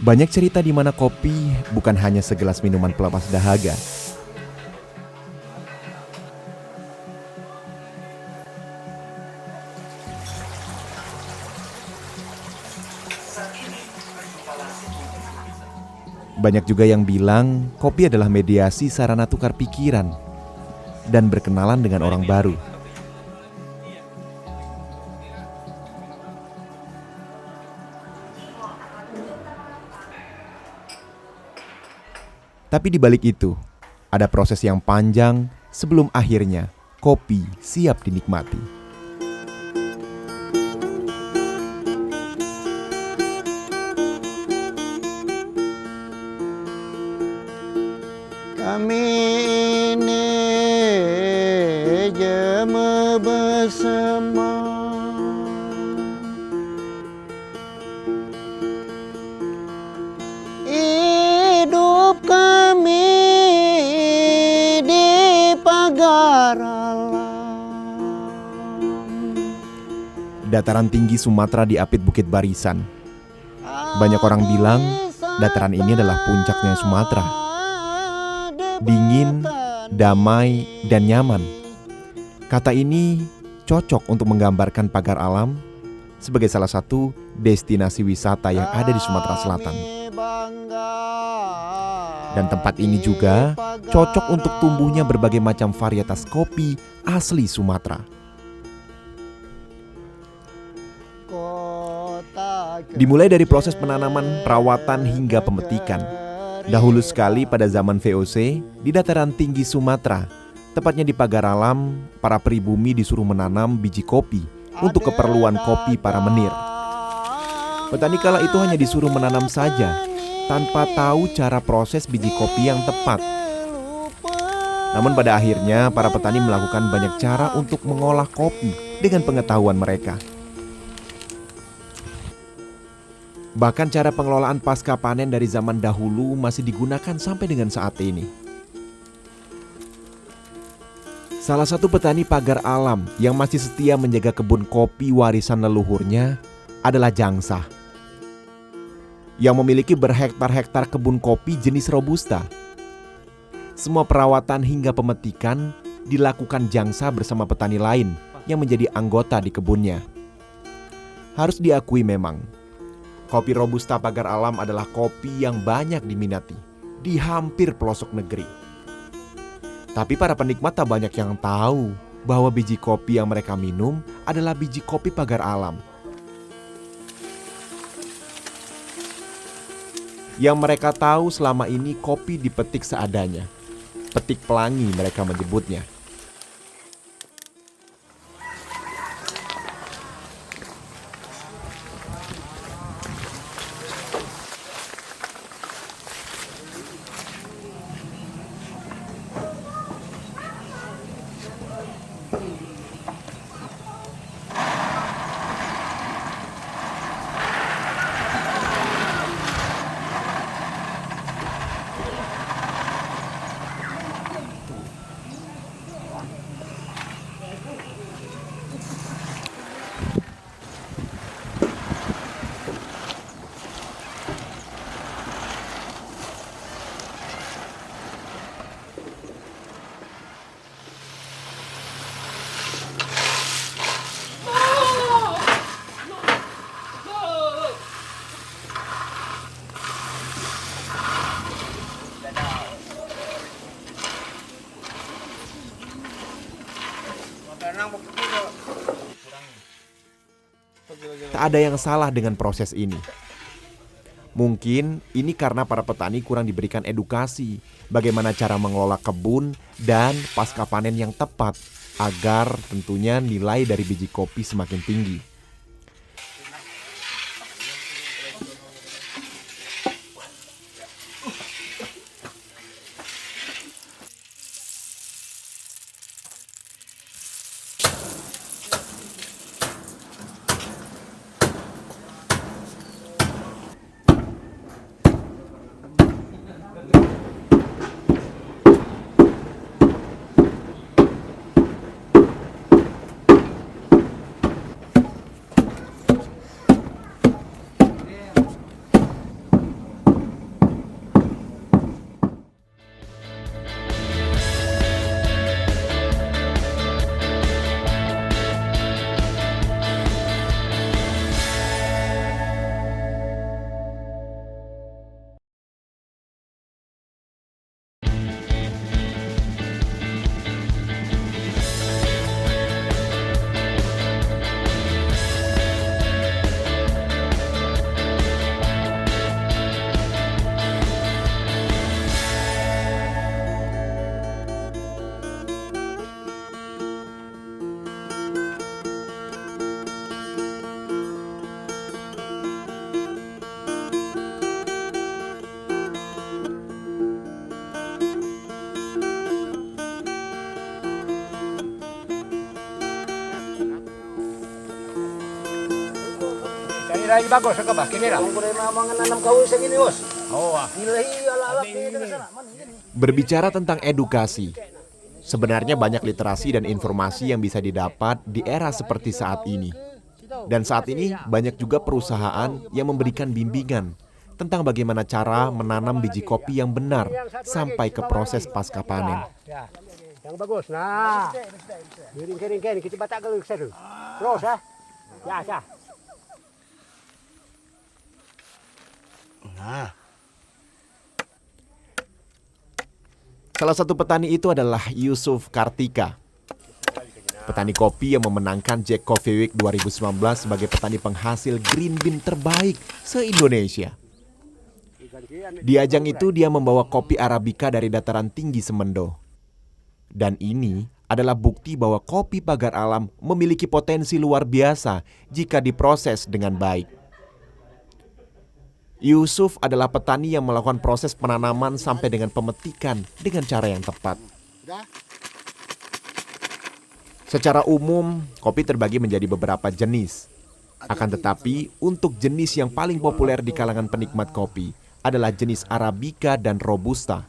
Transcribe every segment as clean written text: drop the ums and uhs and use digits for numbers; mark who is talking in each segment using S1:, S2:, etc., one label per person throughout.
S1: Banyak cerita di mana kopi bukan hanya segelas minuman pelepas dahaga. Banyak juga yang bilang kopi adalah mediasi sarana tukar pikiran dan berkenalan dengan orang baru. Tapi di balik itu, ada proses yang panjang sebelum akhirnya kopi siap dinikmati.
S2: Kami ini jema bersama, hidup kami di pagar alam.
S1: Dataran tinggi Sumatera diapit Bukit Barisan. Banyak orang bilang dataran ini adalah puncaknya Sumatera. Dingin, damai, dan nyaman. Kata ini cocok untuk menggambarkan pagar alam sebagai salah satu destinasi wisata yang ada di Sumatera Selatan. Dan tempat ini juga cocok untuk tumbuhnya berbagai macam varietas kopi asli Sumatera. Dimulai dari proses penanaman, perawatan, hingga pemetikan. Dahulu sekali pada zaman VOC, di dataran tinggi Sumatera, tepatnya di pagar alam, para pribumi disuruh menanam biji kopi untuk keperluan kopi para menir. Petani kala itu hanya disuruh menanam saja, tanpa tahu cara proses biji kopi yang tepat. Namun pada akhirnya, para petani melakukan banyak cara untuk mengolah kopi dengan pengetahuan mereka. Bahkan cara pengelolaan pasca panen dari zaman dahulu masih digunakan sampai dengan saat ini. Salah satu petani pagar alam yang masih setia menjaga kebun kopi warisan leluhurnya adalah Jangsa, yang memiliki berhektar-hektar kebun kopi jenis Robusta. Semua perawatan hingga pemetikan dilakukan Jangsa bersama petani lain yang menjadi anggota di kebunnya. Harus diakui memang, kopi Robusta pagar alam adalah kopi yang banyak diminati di hampir pelosok negeri. Tapi para penikmat tak banyak yang tahu bahwa biji kopi yang mereka minum adalah biji kopi pagar alam. Yang mereka tahu selama ini kopi dipetik seadanya. Petik pelangi mereka menyebutnya. Tak ada yang salah dengan proses ini. Mungkin ini karena para petani kurang diberikan edukasi bagaimana cara mengelola kebun dan pasca panen yang tepat agar tentunya nilai dari biji kopi semakin tinggi.
S3: Kini lagi bagus ka ba? Kini lang.
S2: Kung kuray mga nanam kawin sa gini, Os.
S3: Oo.
S2: Ilahi ala-ala kita sana.
S1: Berbicara tentang edukasi, sebenarnya banyak literasi dan informasi yang bisa didapat di era seperti saat ini. Dan saat ini banyak juga perusahaan yang memberikan bimbingan tentang bagaimana cara menanam biji kopi yang benar sampai ke proses pasca panen.
S3: Ya. Yang bagus. Nah. Miring-miring kita batak kalau seru. Terus ya. Ya.
S2: Nah,
S1: Salah satu petani itu adalah Yusuf Kartika. Petani kopi yang memenangkan Jack Coffee Week 2019 sebagai petani penghasil green bean terbaik se-Indonesia. Di ajang itu dia membawa kopi Arabica dari dataran tinggi Semendo. Dan ini adalah bukti bahwa kopi Pagar Alam memiliki potensi luar biasa jika diproses dengan baik. Yusuf adalah petani yang melakukan proses penanaman sampai dengan pemetikan dengan cara yang tepat. Secara umum, kopi terbagi menjadi beberapa jenis. Akan tetapi, untuk jenis yang paling populer di kalangan penikmat kopi adalah jenis Arabica dan Robusta.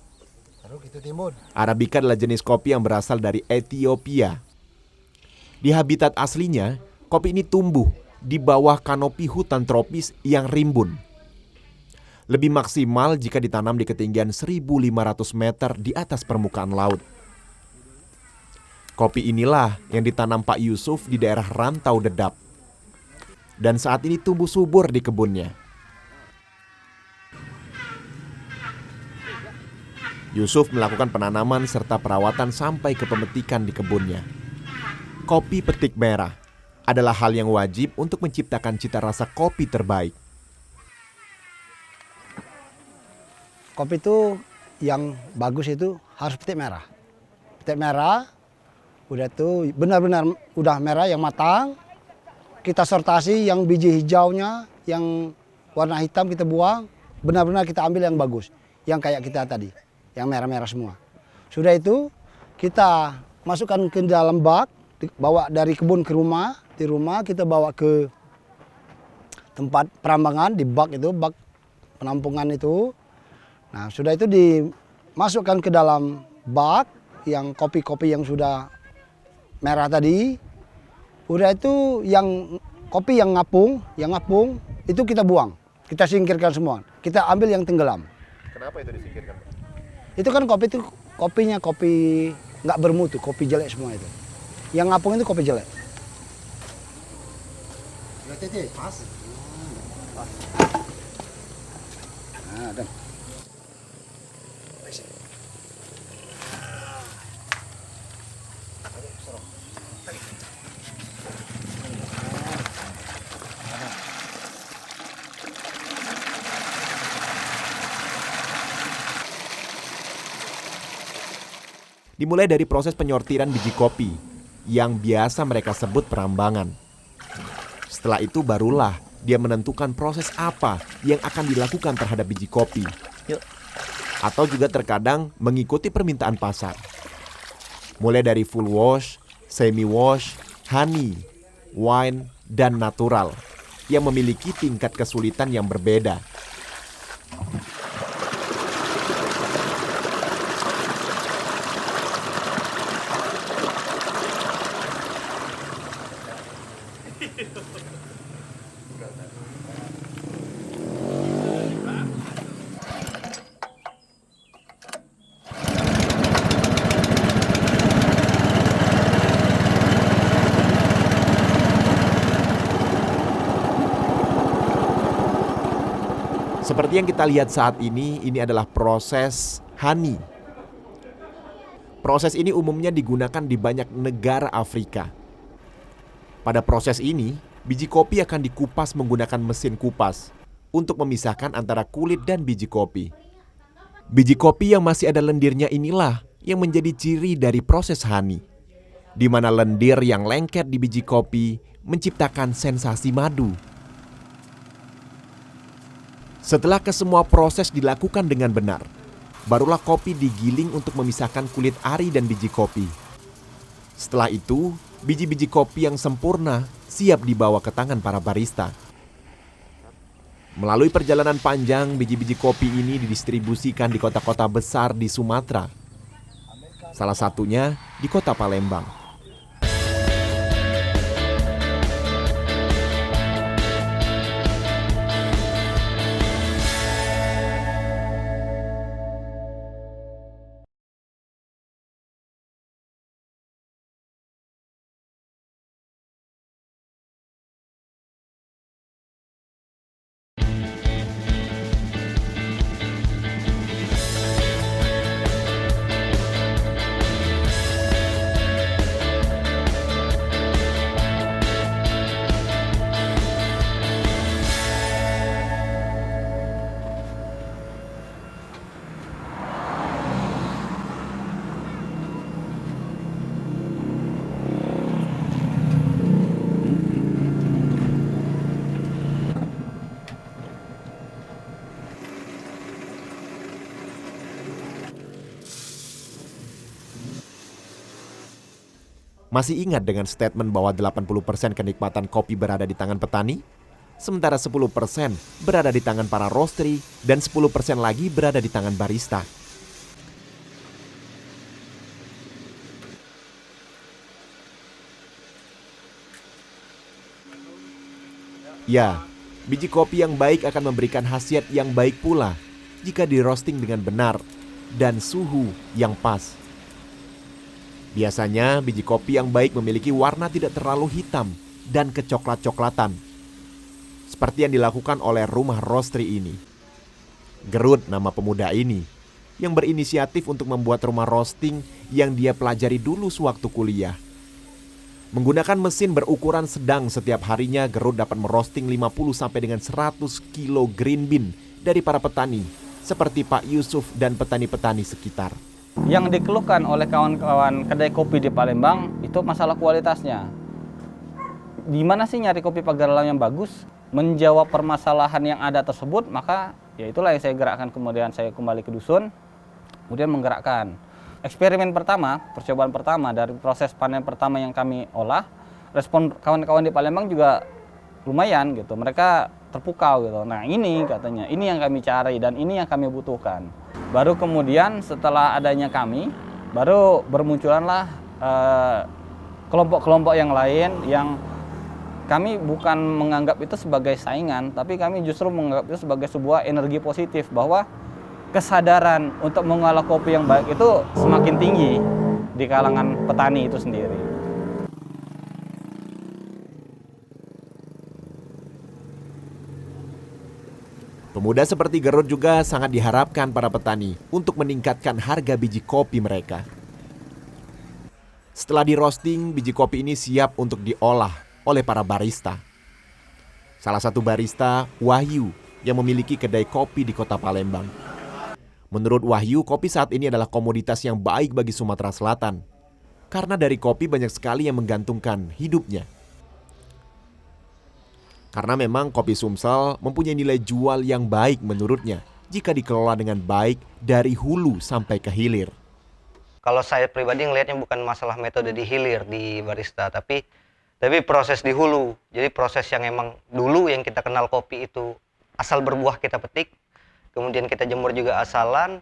S1: Arabica adalah jenis kopi yang berasal dari Ethiopia. Di habitat aslinya, kopi ini tumbuh di bawah kanopi hutan tropis yang rimbun. Lebih maksimal jika ditanam di ketinggian 1.500 meter di atas permukaan laut. Kopi inilah yang ditanam Pak Yusuf di daerah Rantau Dedap. Dan saat ini tumbuh subur di kebunnya. Yusuf melakukan penanaman serta perawatan sampai ke pemetikan di kebunnya. Kopi petik merah adalah hal yang wajib untuk menciptakan cita rasa kopi terbaik.
S4: Kopi itu yang bagus itu harus petik merah. Petik merah, udah itu benar-benar udah merah yang matang. Kita sortasi yang biji hijaunya, yang warna hitam kita buang. Benar-benar kita ambil yang bagus. Yang kayak kita tadi, yang merah-merah semua. Sudah itu kita masukkan ke dalam bak, bawa dari kebun ke rumah. Di rumah kita bawa ke tempat perambangan, di bak itu, bak penampungan itu. Nah, sudah itu dimasukkan ke dalam bak yang kopi-kopi yang sudah merah tadi. Udah itu yang kopi yang ngapung itu kita buang. Kita singkirkan semua. Kita ambil yang tenggelam.
S1: Kenapa itu disingkirkan?
S4: Itu kan kopi itu kopinya kopi nggak bermutu, kopi jelek semua itu. Yang ngapung itu kopi jelek.
S2: pas. Nah, dan
S1: Dimulai dari proses penyortiran biji kopi yang biasa mereka sebut perambangan. Setelah itu barulah dia menentukan proses apa yang akan dilakukan terhadap biji kopi. Atau juga terkadang mengikuti permintaan pasar. Mulai dari full wash, semi wash, honey, wine, dan natural yang memiliki tingkat kesulitan yang berbeda. Seperti yang kita lihat saat ini adalah proses honey. Proses ini umumnya digunakan di banyak negara Afrika. Pada proses ini, biji kopi akan dikupas menggunakan mesin kupas untuk memisahkan antara kulit dan biji kopi. Biji kopi yang masih ada lendirnya inilah yang menjadi ciri dari proses honey, di mana lendir yang lengket di biji kopi menciptakan sensasi madu. Setelah kesemua proses dilakukan dengan benar, barulah kopi digiling untuk memisahkan kulit ari dan biji kopi. Setelah itu, biji-biji kopi yang sempurna siap dibawa ke tangan para barista. Melalui perjalanan panjang, biji-biji kopi ini didistribusikan di kota-kota besar di Sumatera. Salah satunya di kota Palembang. Masih ingat dengan statement bahwa 80% kenikmatan kopi berada di tangan petani? Sementara 10% berada di tangan para roastery dan 10% lagi berada di tangan barista. Ya, biji kopi yang baik akan memberikan khasiat yang baik pula jika di roasting dengan benar dan suhu yang pas. Biasanya biji kopi yang baik memiliki warna tidak terlalu hitam dan kecoklat-coklatan, seperti yang dilakukan oleh rumah roastery ini. Gerud nama pemuda ini, yang berinisiatif untuk membuat rumah roasting yang dia pelajari dulu sewaktu kuliah. Menggunakan mesin berukuran sedang setiap harinya, Gerud dapat merosting 50 sampai dengan 100 kilo green bean dari para petani, seperti Pak Yusuf dan petani-petani sekitar.
S5: Yang dikeluhkan oleh kawan-kawan kedai kopi di Palembang itu masalah kualitasnya. Di mana sih nyari kopi pagar alam yang bagus? Menjawab permasalahan yang ada tersebut, maka ya itulah yang saya gerakkan. Kemudian saya kembali ke dusun, kemudian menggerakkan. Eksperimen pertama, percobaan pertama dari proses panen pertama yang kami olah, respon kawan-kawan di Palembang juga lumayan gitu. Mereka terpukau gitu. Nah ini katanya, ini yang kami cari dan ini yang kami butuhkan. Baru kemudian setelah adanya kami, baru bermunculanlah kelompok-kelompok yang lain yang kami bukan menganggap itu sebagai saingan, tapi kami justru menganggap itu sebagai sebuah energi positif bahwa kesadaran untuk mengolah kopi yang baik itu semakin tinggi di kalangan petani itu sendiri.
S1: Pemuda seperti Gerud juga sangat diharapkan para petani untuk meningkatkan harga biji kopi mereka. Setelah di roasting, biji kopi ini siap untuk diolah oleh para barista. Salah satu barista, Wahyu, yang memiliki kedai kopi di kota Palembang. Menurut Wahyu, kopi saat ini adalah komoditas yang baik bagi Sumatera Selatan. Karena dari kopi banyak sekali yang menggantungkan hidupnya. Karena memang kopi Sumsel mempunyai nilai jual yang baik menurutnya jika dikelola dengan baik dari hulu sampai ke hilir.
S6: Kalau saya pribadi ngelihatnya bukan masalah metode di hilir di barista, tapi proses di hulu. Jadi proses yang emang dulu yang kita kenal kopi itu asal berbuah kita petik, kemudian kita jemur juga asalan,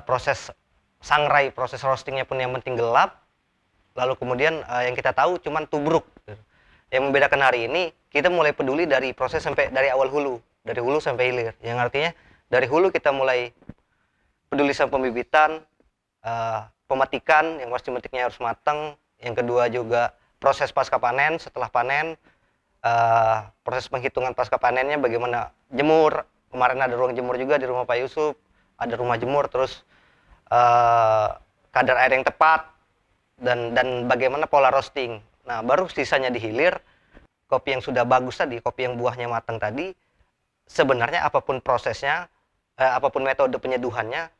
S6: proses sangrai, proses roastingnya pun yang penting gelap, lalu kemudian yang kita tahu cuman tubruk. Yang membedakan hari ini, kita mulai peduli dari proses dari awal hulu, dari hulu sampai hilir. Yang artinya dari hulu kita mulai peduli sama pembibitan, pemetikan, yang pasti metiknya harus matang. Yang kedua juga proses pasca panen, setelah panen, proses penghitungan pasca panennya, bagaimana jemur. Kemarin ada ruang jemur juga di rumah Pak Yusuf, ada rumah jemur, terus kadar air yang tepat, dan bagaimana pola roasting. Nah, baru sisanya di hilir, kopi yang sudah bagus tadi, kopi yang buahnya matang tadi, sebenarnya apapun prosesnya, apapun metode penyeduhannya,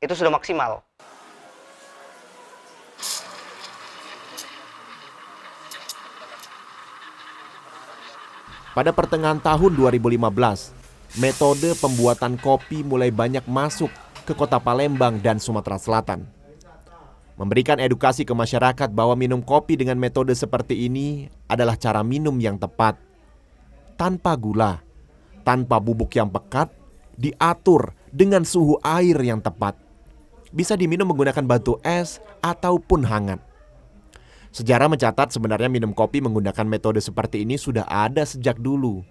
S6: itu sudah maksimal.
S1: Pada pertengahan tahun 2015, metode pembuatan kopi mulai banyak masuk ke kota Palembang dan Sumatera Selatan. Memberikan edukasi ke masyarakat bahwa minum kopi dengan metode seperti ini adalah cara minum yang tepat, tanpa gula, tanpa bubuk yang pekat, diatur dengan suhu air yang tepat. Bisa diminum menggunakan batu es ataupun hangat. Sejarah mencatat sebenarnya minum kopi menggunakan metode seperti ini sudah ada sejak dulu.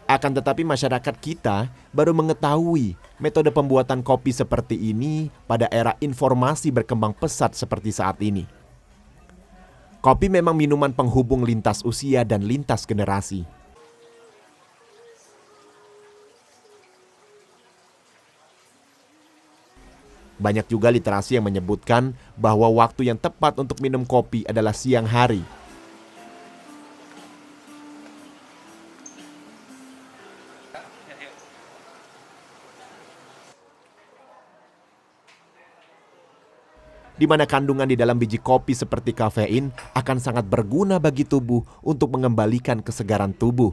S1: Akan tetapi masyarakat kita baru mengetahui metode pembuatan kopi seperti ini pada era informasi berkembang pesat seperti saat ini. Kopi memang minuman penghubung lintas usia dan lintas generasi. Banyak juga literasi yang menyebutkan bahwa waktu yang tepat untuk minum kopi adalah siang hari. Di mana kandungan di dalam biji kopi seperti kafein akan sangat berguna bagi tubuh untuk mengembalikan kesegaran tubuh.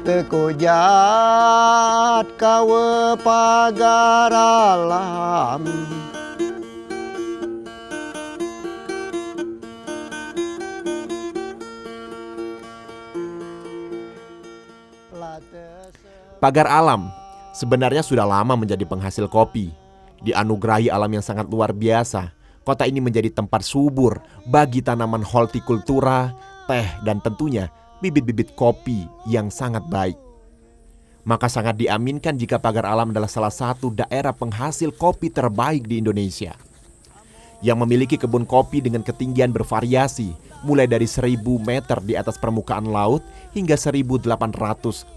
S4: Tekojat kawe pagar alam,
S1: Pagar Alam sebenarnya sudah lama menjadi penghasil kopi. Dianugerahi alam yang sangat luar biasa, kota ini menjadi tempat subur bagi tanaman hortikultura, teh, dan tentunya bibit-bibit kopi yang sangat baik. Maka sangat diaminkan jika Pagar Alam adalah salah satu daerah penghasil kopi terbaik di Indonesia, yang memiliki kebun kopi dengan ketinggian bervariasi mulai dari 1000 meter di atas permukaan laut hingga 1800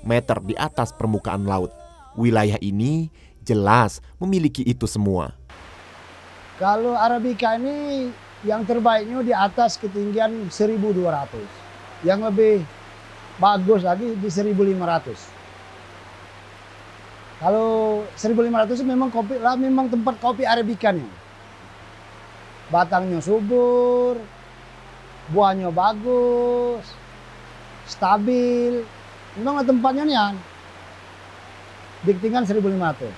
S1: meter di atas permukaan laut. Wilayah ini jelas memiliki itu semua.
S4: Kalau Arabica ini yang terbaiknya di atas ketinggian 1200. Yang lebih bagus lagi di 1500. Kalau 1500 memang kopi lah, memang tempat kopi Arabica nih. Batangnya subur, buahnya bagus, stabil. Memang tempatnya nih kan. Di ketinggian 1500.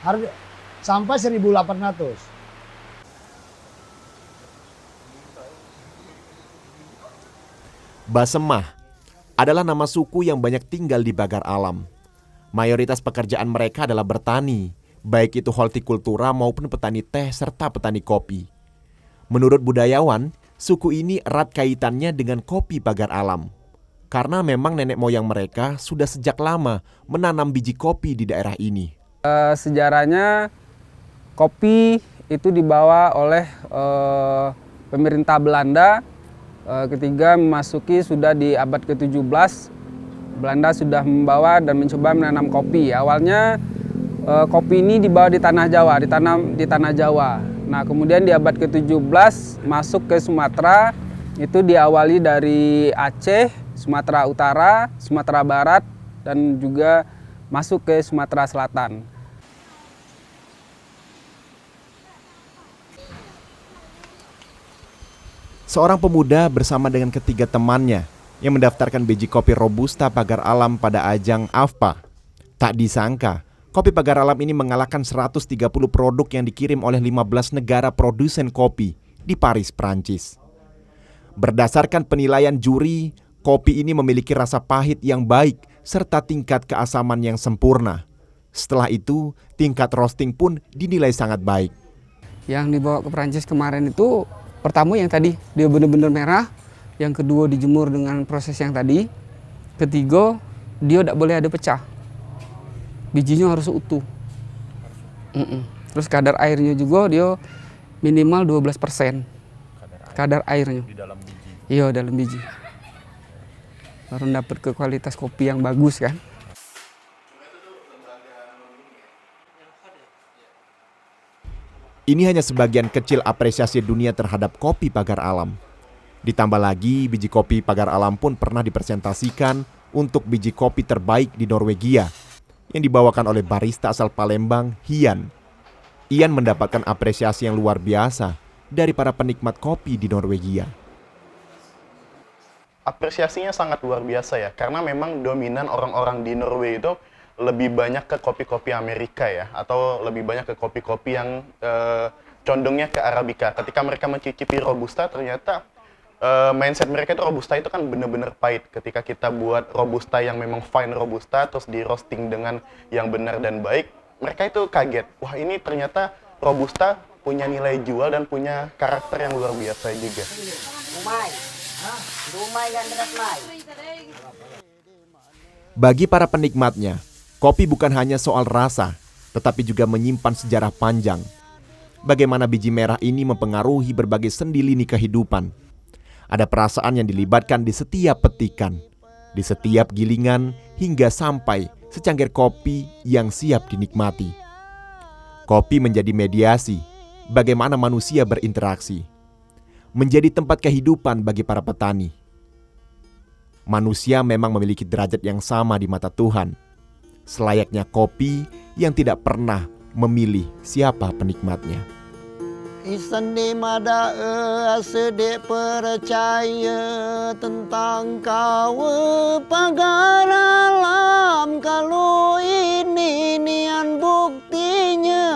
S4: Harga sampai 1800.
S1: Basemah adalah nama suku yang banyak tinggal di Pagar Alam. Mayoritas pekerjaan mereka adalah bertani, baik itu hortikultura maupun petani teh serta petani kopi. Menurut budayawan, suku ini erat kaitannya dengan kopi Pagar Alam. Karena memang nenek moyang mereka sudah sejak lama menanam biji kopi di daerah ini.
S7: Sejarahnya kopi itu dibawa oleh pemerintah Belanda ketika memasuki sudah di abad ke-17. Belanda sudah membawa dan mencoba menanam kopi. Awalnya kopi ini dibawa di tanah Jawa, ditanam di tanah Jawa. Nah, kemudian di abad ke-17 masuk ke Sumatera. Itu diawali dari Aceh, Sumatera Utara, Sumatera Barat, dan juga masuk ke Sumatera Selatan.
S1: Seorang pemuda bersama dengan ketiga temannya yang mendaftarkan biji kopi Robusta Pagar Alam pada ajang AFPA. Tak disangka, kopi Pagar Alam ini mengalahkan 130 produk yang dikirim oleh 15 negara produsen kopi di Paris, Prancis. Berdasarkan penilaian juri, kopi ini memiliki rasa pahit yang baik serta tingkat keasaman yang sempurna. Setelah itu, tingkat roasting pun dinilai sangat baik.
S7: Yang dibawa ke Prancis kemarin itu pertama yang tadi dia benar-benar merah, yang kedua dijemur dengan proses yang tadi, ketiga dia tidak boleh ada pecah, bijinya harus utuh. Terus kadar airnya juga dia minimal 12%. Kadar airnya di dalam biji. Iya, dalam biji. baru dapat ke kualitas kopi yang bagus kan.
S1: Ini hanya sebagian kecil apresiasi dunia terhadap kopi pagar alam. Ditambah lagi, biji kopi pagar alam pun pernah dipresentasikan untuk biji kopi terbaik di Norwegia yang dibawakan oleh barista asal Palembang, Hian. Ian mendapatkan apresiasi yang luar biasa dari para penikmat kopi di Norwegia.
S8: Apresiasinya sangat luar biasa ya, karena memang dominan orang-orang di Norway itu lebih banyak ke kopi-kopi Amerika ya, atau lebih banyak ke kopi-kopi yang condongnya ke Arabica. Ketika mereka mencicipi Robusta, ternyata mindset mereka itu Robusta itu kan benar-benar pahit. Ketika kita buat Robusta yang memang fine Robusta, terus di roasting dengan yang benar dan baik, mereka itu kaget. Wah, ini ternyata Robusta punya nilai jual dan punya karakter yang luar biasa juga.
S1: Bagi para penikmatnya, kopi bukan hanya soal rasa, tetapi juga menyimpan sejarah panjang. Bagaimana biji merah ini mempengaruhi berbagai sendi lini kehidupan. Ada perasaan yang dilibatkan di setiap petikan, di setiap gilingan, hingga sampai secangkir kopi yang siap dinikmati. Kopi menjadi mediasi, bagaimana manusia berinteraksi. Menjadi tempat kehidupan bagi para petani. Manusia memang memiliki derajat yang sama di mata Tuhan. Selayaknya kopi yang tidak pernah memilih siapa penikmatnya.
S4: Isande mada sedek percaya tentang kau pagar alam, kalau ini nian buktinya.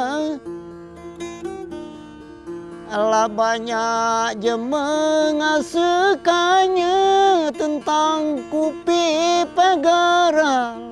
S4: Alah banyak je mengasahkannya tentang kopi pagar alam.